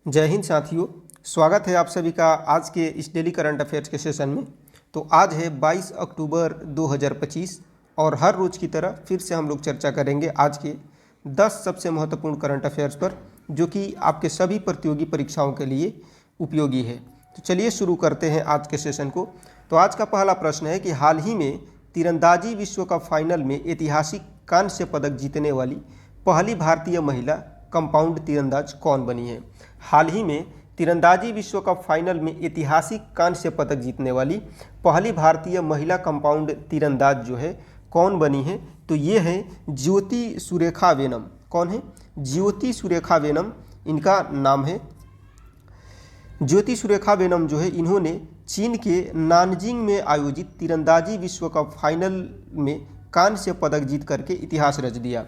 जय हिंद साथियों। स्वागत है आप सभी का आज के इस डेली करंट अफेयर्स के सेशन में। तो आज है 22 अक्टूबर 2025 और हर रोज़ की तरह फिर से हम लोग चर्चा करेंगे आज के 10 सबसे महत्वपूर्ण करंट अफेयर्स पर, जो कि आपके सभी प्रतियोगी परीक्षाओं के लिए उपयोगी है। तो चलिए शुरू करते हैं आज के सेशन को। तो आज का पहला प्रश्न है कि हाल ही में तीरंदाजी विश्व कप फाइनल में ऐतिहासिक कांस्य पदक जीतने वाली पहली भारतीय महिला कंपाउंड तीरंदाज कौन बनी है। हाल ही में तीरंदाजी विश्व कप फाइनल में ऐतिहासिक कांस्य पदक जीतने वाली पहली भारतीय महिला कंपाउंड तीरंदाज जो है कौन बनी है, तो ये है ज्योति सुरेखा वेनम। कौन है? ज्योति सुरेखा वेनम इनका नाम है। ज्योति सुरेखा वेनम जो है, इन्होंने चीन के नानजिंग में आयोजित तीरंदाजी विश्व कप फाइनल में कांस्य पदक जीत करके इतिहास रच दिया।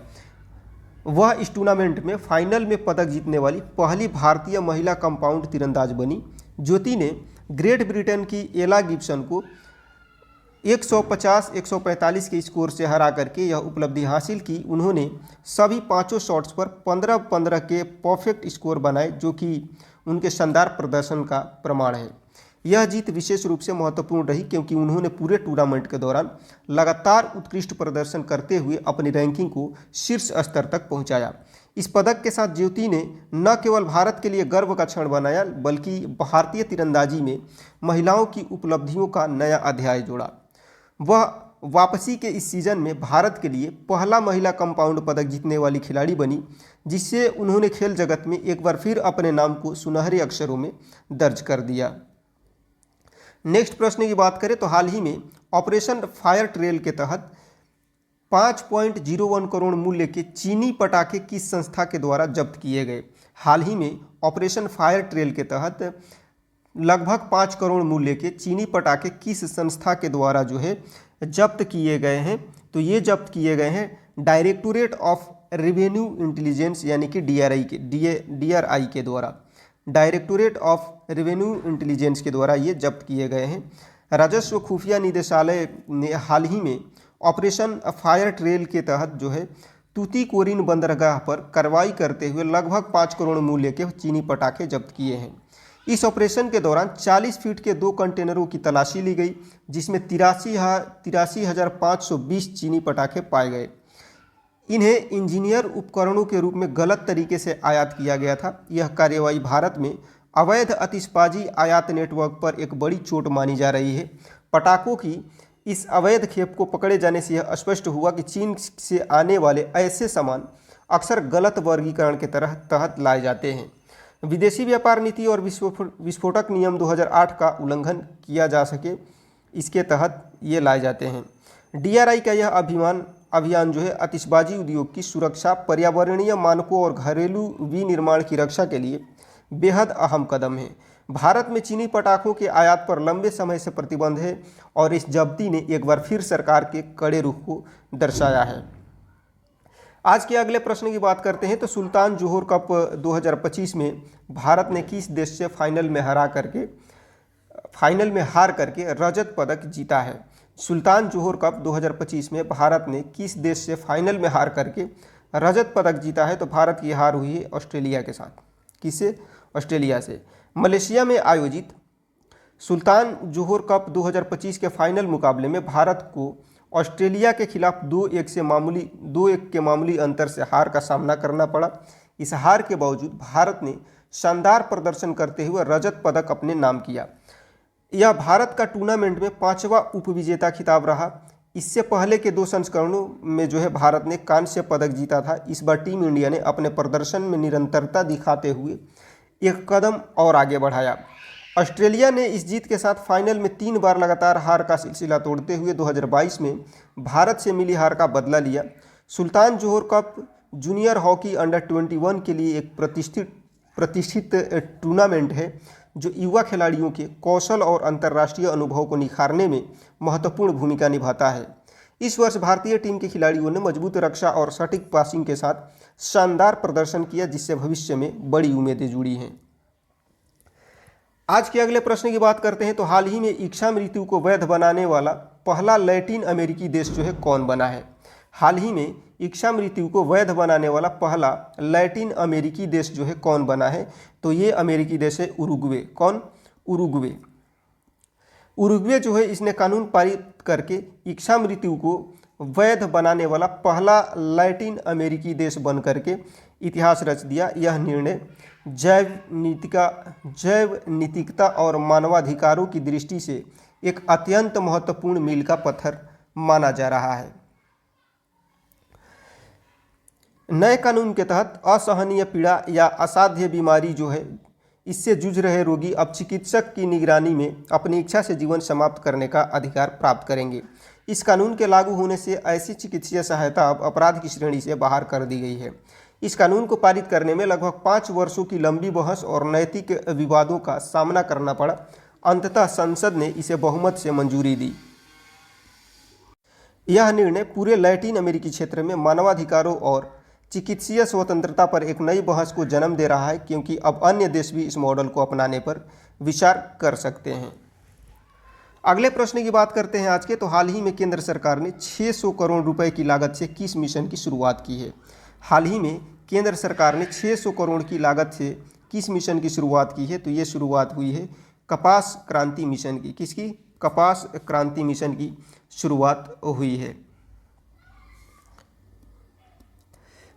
वह इस टूर्नामेंट में फाइनल में पदक जीतने वाली पहली भारतीय महिला कंपाउंड तीरंदाज बनी। ज्योति ने ग्रेट ब्रिटेन की एला गिब्सन को 150-145 के स्कोर से हरा करके यह उपलब्धि हासिल की। उन्होंने सभी पांचों शॉट्स पर 15-15 के परफेक्ट स्कोर बनाए, जो कि उनके शानदार प्रदर्शन का प्रमाण है। यह जीत विशेष रूप से महत्वपूर्ण रही क्योंकि उन्होंने पूरे टूर्नामेंट के दौरान लगातार उत्कृष्ट प्रदर्शन करते हुए अपनी रैंकिंग को शीर्ष स्तर तक पहुंचाया। इस पदक के साथ ज्योति ने न केवल भारत के लिए गर्व का क्षण बनाया, बल्कि भारतीय तीरंदाजी में महिलाओं की उपलब्धियों का नया अध्याय जोड़ा। वह वापसी के इस सीजन में भारत के लिए पहला महिला कंपाउंड पदक जीतने वाली खिलाड़ी बनी, जिससे उन्होंने खेल जगत में एक बार फिर अपने नाम को सुनहरे अक्षरों में दर्ज कर दिया। नेक्स्ट प्रश्न की बात करें तो हाल ही में ऑपरेशन फायर ट्रेल के तहत 5.01 करोड़ मूल्य के चीनी पटाखे किस संस्था के द्वारा जब्त किए गए। हाल ही में ऑपरेशन फायर ट्रेल के तहत लगभग 5 करोड़ मूल्य के चीनी पटाखे किस संस्था के द्वारा जो है जब्त किए गए हैं, तो ये जब्त किए गए हैं डायरेक्टोरेट ऑफ रेवेन्यू इंटेलिजेंस यानी कि DRI के द्वारा। डायरेक्टोरेट ऑफ रेवेन्यू इंटेलिजेंस के द्वारा ये जब्त किए गए हैं। राजस्व खुफिया निदेशालय ने हाल ही में ऑपरेशन फायर ट्रेल के तहत जो है तूतीकोरिन बंदरगाह पर कार्रवाई करते हुए लगभग 5 करोड़ मूल्य के चीनी पटाखे जब्त किए हैं। इस ऑपरेशन के दौरान 40 फीट के 2 कंटेनरों की तलाशी ली गई, जिसमें 83,520 चीनी पटाखे पाए गए। इन्हें इंजीनियर उपकरणों के रूप में गलत तरीके से आयात किया गया था। यह कार्यवाही भारत में अवैध आतिशबाजी आयात नेटवर्क पर एक बड़ी चोट मानी जा रही है। पटाखों की इस अवैध खेप को पकड़े जाने से यह स्पष्ट हुआ कि चीन से आने वाले ऐसे सामान अक्सर गलत वर्गीकरण के तहत लाए जाते हैं। विदेशी व्यापार नीति और विस्फोटक नियम 2008 का उल्लंघन किया जा सके, इसके तहत ये लाए जाते हैं। DRI का यह अभियान जो है आतिशबाजी उद्योग की सुरक्षा, पर्यावरणीय मानकों और घरेलू विनिर्माण की रक्षा के लिए बेहद अहम कदम है। भारत में चीनी पटाखों के आयात पर लंबे समय से प्रतिबंध है और इस जब्ती ने एक बार फिर सरकार के कड़े रुख को दर्शाया है। आज के अगले प्रश्न की बात करते हैं तो सुल्तान जोहर कप 2025 में भारत ने किस देश से फाइनल में हार करके रजत पदक जीता है। सुल्तान जोहर कप 2025 में भारत ने किस देश से फाइनल में हार करके रजत पदक जीता है, तो भारत की हार हुई है ऑस्ट्रेलिया के साथ। किससे? ऑस्ट्रेलिया से। मलेशिया में आयोजित सुल्तान जोहर कप 2025 के फाइनल मुकाबले में भारत को ऑस्ट्रेलिया के खिलाफ 2-1 के मामूली अंतर से हार का सामना करना पड़ा। इस हार के बावजूद भारत ने शानदार प्रदर्शन करते हुए रजत पदक अपने नाम किया। यह भारत का टूर्नामेंट में 5वां उपविजेता खिताब रहा। इससे पहले के 2 संस्करणों में जो है भारत ने कांस्य पदक जीता था। इस बार टीम इंडिया ने अपने प्रदर्शन में निरंतरता दिखाते हुए एक कदम और आगे बढ़ाया। ऑस्ट्रेलिया ने इस जीत के साथ फाइनल में 3 बार लगातार हार का सिलसिला तोड़ते हुए 2022 में भारत से मिली हार का बदला लिया। सुल्तान जोहर कप जूनियर हॉकी अंडर 21 के लिए एक प्रतिष्ठित टूर्नामेंट है, जो युवा खिलाड़ियों के कौशल और अंतर्राष्ट्रीय अनुभव को निखारने में महत्वपूर्ण भूमिका निभाता है। इस वर्ष भारतीय टीम के खिलाड़ियों ने मजबूत रक्षा और सटीक पासिंग के साथ शानदार प्रदर्शन किया, जिससे भविष्य में बड़ी उम्मीदें जुड़ी हैं। आज के अगले प्रश्न की बात करते हैं तो हाल ही में इच्छा मृत्यु को वैध बनाने वाला पहला लैटिन अमेरिकी देश जो है कौन बना है। हाल ही में इच्छा मृत्यु को वैध बनाने वाला पहला लैटिन अमेरिकी देश जो है कौन बना है? तो ये अमेरिकी देश है उरुग्वे। कौन? उरुग्वे। उरुग्वे जो है इसने कानून पारित करके इच्छा मृत्यु को वैध बनाने वाला पहला लैटिन अमेरिकी देश बन करके इतिहास रच दिया। यह निर्णय जैव नीतिकता और मानवाधिकारों की दृष्टि से एक अत्यंत महत्वपूर्ण मील का पत्थर माना जा रहा है। नए कानून के तहत असहनीय पीड़ा या असाध्य बीमारी जो है इससे जूझ रहे रोगी अब चिकित्सक की निगरानी में अपनी इच्छा से जीवन समाप्त करने का अधिकार प्राप्त करेंगे। इस कानून के लागू होने से ऐसी चिकित्सीय सहायता अब अपराध की श्रेणी से बाहर कर दी गई है। इस कानून को पारित करने में लगभग 5 वर्षों की लंबी बहस और नैतिक विवादों का सामना करना पड़ा। अंततः संसद ने इसे बहुमत से मंजूरी दी। यह निर्णय पूरे लैटिन अमेरिकी क्षेत्र में मानवाधिकारों और चिकित्सीय स्वतंत्रता पर एक नई बहस को जन्म दे रहा है, क्योंकि अब अन्य देश भी इस मॉडल को अपनाने पर विचार कर सकते हैं। अगले प्रश्न की बात करते हैं आज के। तो हाल ही में केंद्र सरकार ने 600 करोड़ रुपए की लागत से किस मिशन की शुरुआत की है? हाल ही में केंद्र सरकार ने 600 करोड़ की लागत से किस मिशन की शुरुआत की है? तो ये शुरुआत हुई है कपास क्रांति मिशन की। किसकी? कपास क्रांति मिशन की शुरुआत हुई है।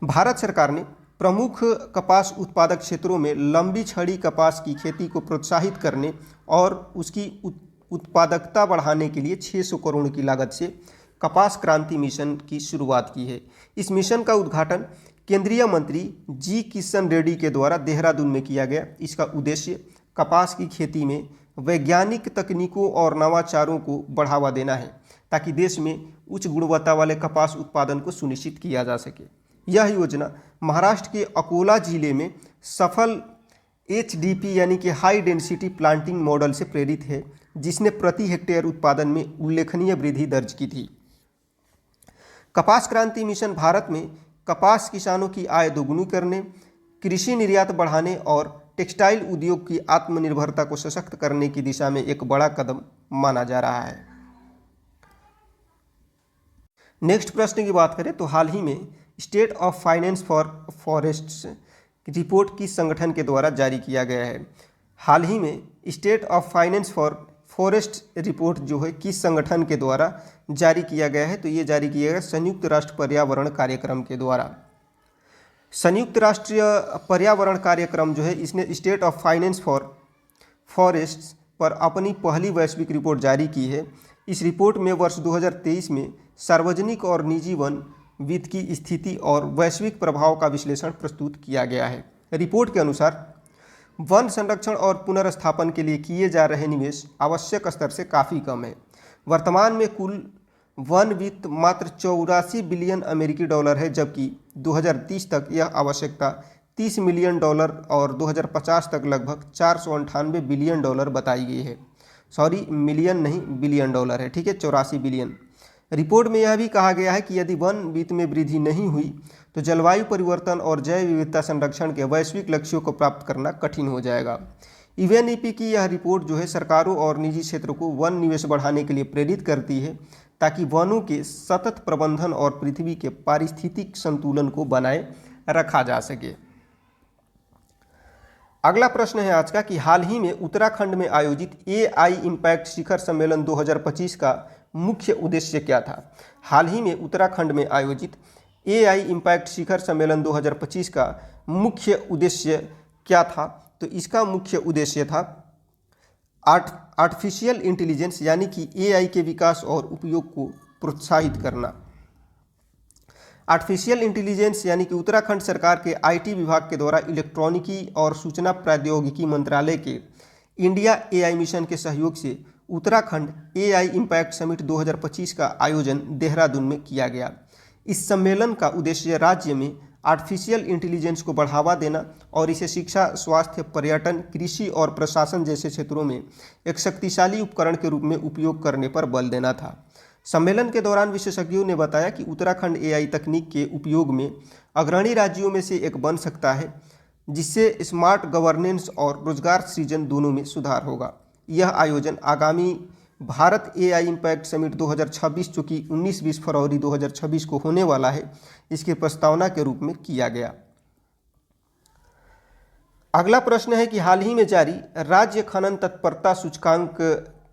भारत सरकार ने प्रमुख कपास उत्पादक क्षेत्रों में लंबी छड़ी कपास की खेती को प्रोत्साहित करने और उसकी उत्पादकता बढ़ाने के लिए 600 करोड़ की लागत से कपास क्रांति मिशन की शुरुआत की है। इस मिशन का उद्घाटन केंद्रीय मंत्री जी किशन रेड्डी के द्वारा देहरादून में किया गया। इसका उद्देश्य कपास की खेती में वैज्ञानिक तकनीकों और नवाचारों को बढ़ावा देना है, ताकि देश में उच्च गुणवत्ता वाले कपास उत्पादन को सुनिश्चित किया जा सके। यह योजना महाराष्ट्र के अकोला जिले में सफल HDP यानी कि हाई डेंसिटी प्लांटिंग मॉडल से प्रेरित है, जिसने प्रति हेक्टेयर उत्पादन में उल्लेखनीय वृद्धि दर्ज की थी। कपास क्रांति मिशन भारत में कपास किसानों की आय दोगुनी करने, कृषि निर्यात बढ़ाने और टेक्सटाइल उद्योग की आत्मनिर्भरता को सशक्त करने की दिशा में एक बड़ा कदम माना जा रहा है। नेक्स्ट प्रश्न की बात करें तो हाल ही में state of finance for forests report किस संगठन के द्वारा जारी किया गया है? हाल ही में state of finance for forest report जो है किस संगठन के द्वारा जारी किया गया है? तो ये जारी किया गया संयुक्त राष्ट्र पर्यावरण कार्यक्रम के द्वारा। संयुक्त राष्ट्रीय पर्यावरण कार्यक्रम जो है इसने state of finance for forests पर अपनी पहली वैश्विक रिपोर्ट जारी की है। इस रिपोर्ट में वर्ष 2023 में सार्वजनिक और निजी वन वित्त की स्थिति और वैश्विक प्रभाव का विश्लेषण प्रस्तुत किया गया है। रिपोर्ट के अनुसार वन संरक्षण और पुनर्स्थापन के लिए किए जा रहे निवेश आवश्यक स्तर से काफ़ी कम है। वर्तमान में कुल वन वित्त मात्र 84 बिलियन अमेरिकी डॉलर है, जबकि 2030 तक यह आवश्यकता 30 मिलियन डॉलर और 2050 तक लगभग 498 बिलियन डॉलर बताई गई है। सॉरी, मिलियन नहीं, बिलियन डॉलर है, ठीक है, 84 बिलियन। रिपोर्ट में यह भी कहा गया है कि यदि वन वित्त में वृद्धि नहीं हुई तो जलवायु परिवर्तन और जैव विविधता संरक्षण के वैश्विक लक्ष्यों को प्राप्त करना कठिन हो जाएगा। UNEP की यह रिपोर्ट जो है सरकारों और निजी क्षेत्रों को वन निवेश बढ़ाने के लिए प्रेरित करती है, ताकि वनों के सतत प्रबंधन और पृथ्वी के पारिस्थितिक संतुलन को बनाए रखा जा सके। अगला प्रश्न है आज का कि हाल ही में उत्तराखंड में आयोजित AI इम्पैक्ट शिखर सम्मेलन 2025 का मुख्य उद्देश्य क्या था? हाल ही में उत्तराखंड में आयोजित AI इम्पैक्ट शिखर सम्मेलन 2025 का मुख्य उद्देश्य क्या था? तो इसका मुख्य उद्देश्य था आर्टिफिशियल इंटेलिजेंस यानी कि AI के विकास और उपयोग को प्रोत्साहित करना। आर्टिफिशियल इंटेलिजेंस यानी कि उत्तराखंड सरकार के IT विभाग के द्वारा इलेक्ट्रॉनिकी और सूचना प्रौद्योगिकी मंत्रालय के इंडिया AI मिशन के सहयोग से उत्तराखंड AI इम्पैक्ट समिट 2025 का आयोजन देहरादून में किया गया। इस सम्मेलन का उद्देश्य राज्य में आर्टिफिशियल इंटेलिजेंस को बढ़ावा देना और इसे शिक्षा, स्वास्थ्य, पर्यटन, कृषि और प्रशासन जैसे क्षेत्रों में एक शक्तिशाली उपकरण के रूप में उपयोग करने पर बल देना था। सम्मेलन के दौरान विशेषज्ञों ने बताया कि उत्तराखंड AI तकनीक के उपयोग में अग्रणी राज्यों में से एक बन सकता है, जिससे स्मार्ट गवर्नेंस और रोजगार सृजन दोनों में सुधार होगा। यह आयोजन आगामी भारत एआई इम्पैक्ट समिट 2026 जो कि 19-20 फरवरी 2026 को होने वाला है, इसकी प्रस्तावना के रूप में किया गया। अगला प्रश्न है कि हाल ही में जारी राज्य खनन तत्परता सूचकांक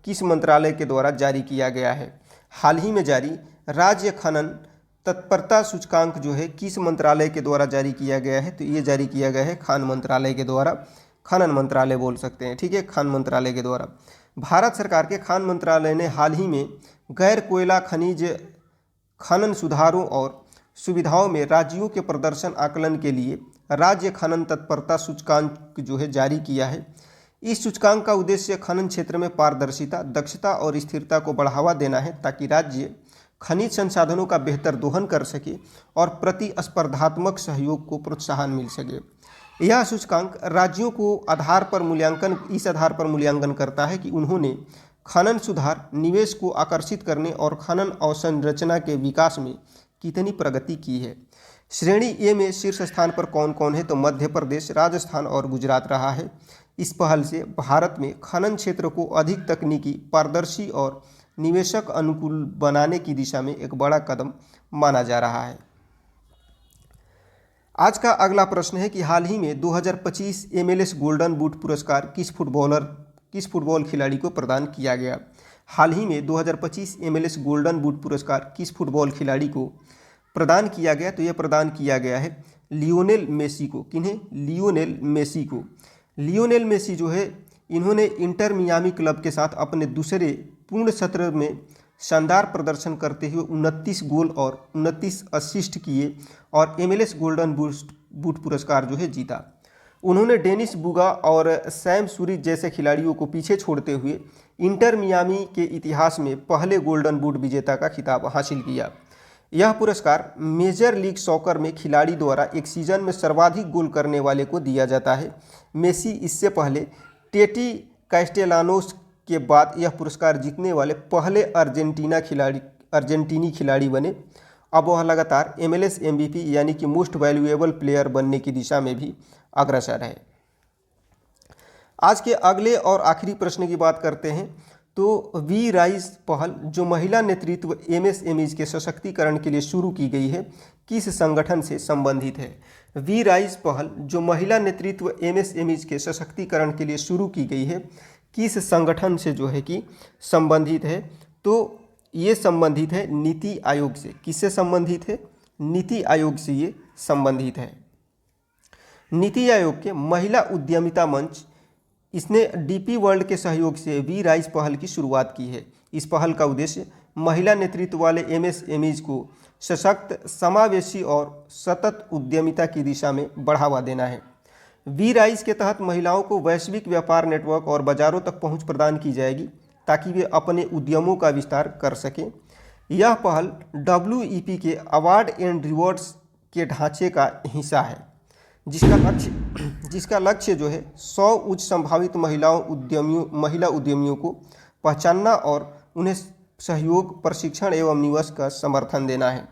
किस मंत्रालय के द्वारा जारी किया गया है? हाल ही में जारी राज्य खनन तत्परता सूचकांक जो है किस मंत्रालय के द्वारा जारी किया गया है? तो ये जारी किया गया है खान मंत्रालय के द्वारा, खनन मंत्रालय बोल सकते हैं, ठीक है, खान मंत्रालय के द्वारा। भारत सरकार के खान मंत्रालय ने हाल ही में गैर कोयला खनिज खनन सुधारों और सुविधाओं में राज्यों के प्रदर्शन आकलन के लिए राज्य खनन तत्परता सूचकांक जो है जारी किया है। इस सूचकांक का उद्देश्य खनन क्षेत्र में पारदर्शिता, दक्षता और स्थिरता को बढ़ावा देना है ताकि राज्य खनिज संसाधनों का बेहतर दोहन कर सके और प्रतिस्पर्धात्मक सहयोग को प्रोत्साहन मिल सके। यह सूचकांक राज्यों को इस आधार पर मूल्यांकन करता है कि उन्होंने खनन सुधार, निवेश को आकर्षित करने और खनन अवसंरचना के विकास में कितनी प्रगति की है। श्रेणी ए में शीर्ष स्थान पर कौन कौन है? तो मध्य प्रदेश, राजस्थान और गुजरात रहा है। इस पहल से भारत में खनन क्षेत्र को अधिक तकनीकी, पारदर्शी और निवेशक अनुकूल बनाने की दिशा में एक बड़ा कदम माना जा रहा है। आज का अगला प्रश्न है कि हाल ही में 2025 MLS गोल्डन बूट पुरस्कार किस फुटबॉल खिलाड़ी को प्रदान किया गया? हाल ही में 2025 MLS गोल्डन बूट पुरस्कार किस फुटबॉल खिलाड़ी को प्रदान किया गया? तो यह प्रदान किया गया है लियोनेल मेसी को। किन्हें? लियोनेल मेसी को। लियोनेल मेसी जो है, इन्होंने इंटर मियामी क्लब के साथ अपने दूसरे पूर्ण सत्र में शानदार प्रदर्शन करते हुए 29 गोल और 29 असिस्ट किए और MLS गोल्डन बूट पुरस्कार जो है जीता। उन्होंने डेनिस बुगा और सैम सूरी जैसे खिलाड़ियों को पीछे छोड़ते हुए इंटर मियामी के इतिहास में पहले गोल्डन बूट विजेता का खिताब हासिल किया। यह पुरस्कार मेजर लीग सॉकर में खिलाड़ी द्वारा एक सीजन में सर्वाधिक गोल करने वाले को दिया जाता है। मेसी इससे पहले टेटी कैस्टेलानोस के बाद यह पुरस्कार जीतने वाले पहले अर्जेंटीनी खिलाड़ी बने। अब वह लगातार MLS MVP यानी कि मोस्ट वैल्यूएबल प्लेयर बनने की दिशा में भी अग्रसर है। आज के अगले और आखिरी प्रश्न की बात करते हैं तो वी राइज पहल जो महिला नेतृत्व MSMEs के सशक्तिकरण के लिए शुरू की गई है, किस संगठन से संबंधित है? वी राइज पहल जो महिला नेतृत्व MSMEs के सशक्तिकरण के लिए शुरू की गई है, किस संगठन से जो है कि संबंधित है? तो ये संबंधित है नीति आयोग से। किससे संबंधित है? नीति आयोग से ये संबंधित है। नीति आयोग के महिला उद्यमिता मंच, इसने DP वर्ल्ड के सहयोग से वी राइज पहल की शुरुआत की है। इस पहल का उद्देश्य महिला नेतृत्व वाले MSMEs को सशक्त, समावेशी और सतत उद्यमिता की दिशा में बढ़ावा देना है। वी राइज के तहत महिलाओं को वैश्विक व्यापार नेटवर्क और बाजारों तक पहुंच प्रदान की जाएगी ताकि वे अपने उद्यमों का विस्तार कर सकें। यह पहल WEP के अवार्ड एंड रिवॉर्ड्स के ढांचे का हिस्सा है, जिसका लक्ष्य जो है 100 उच्च संभावित महिला उद्यमियों को पहचानना और उन्हें सहयोग, प्रशिक्षण एवं निवेश का समर्थन देना है।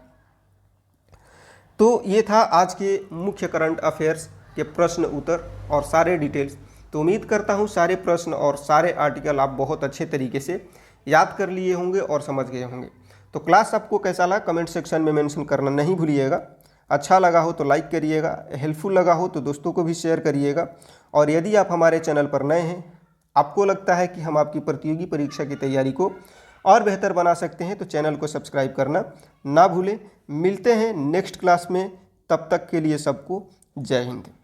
तो ये था आज के मुख्य करंट अफेयर्स के प्रश्न उत्तर और सारे डिटेल्स। तो उम्मीद करता हूँ सारे प्रश्न और सारे आर्टिकल आप बहुत अच्छे तरीके से याद कर लिए होंगे और समझ गए होंगे। तो क्लास आपको कैसा लगा कमेंट सेक्शन में मेंशन करना नहीं भूलिएगा। अच्छा लगा हो तो लाइक करिएगा, हेल्पफुल लगा हो तो दोस्तों को भी शेयर करिएगा। और यदि आप हमारे चैनल पर नए हैं, आपको लगता है कि हम आपकी प्रतियोगी परीक्षा की तैयारी को और बेहतर बना सकते हैं, तो चैनल को सब्सक्राइब करना ना भूलें। मिलते हैं नेक्स्ट क्लास में, तब तक के लिए सबको जय हिंद।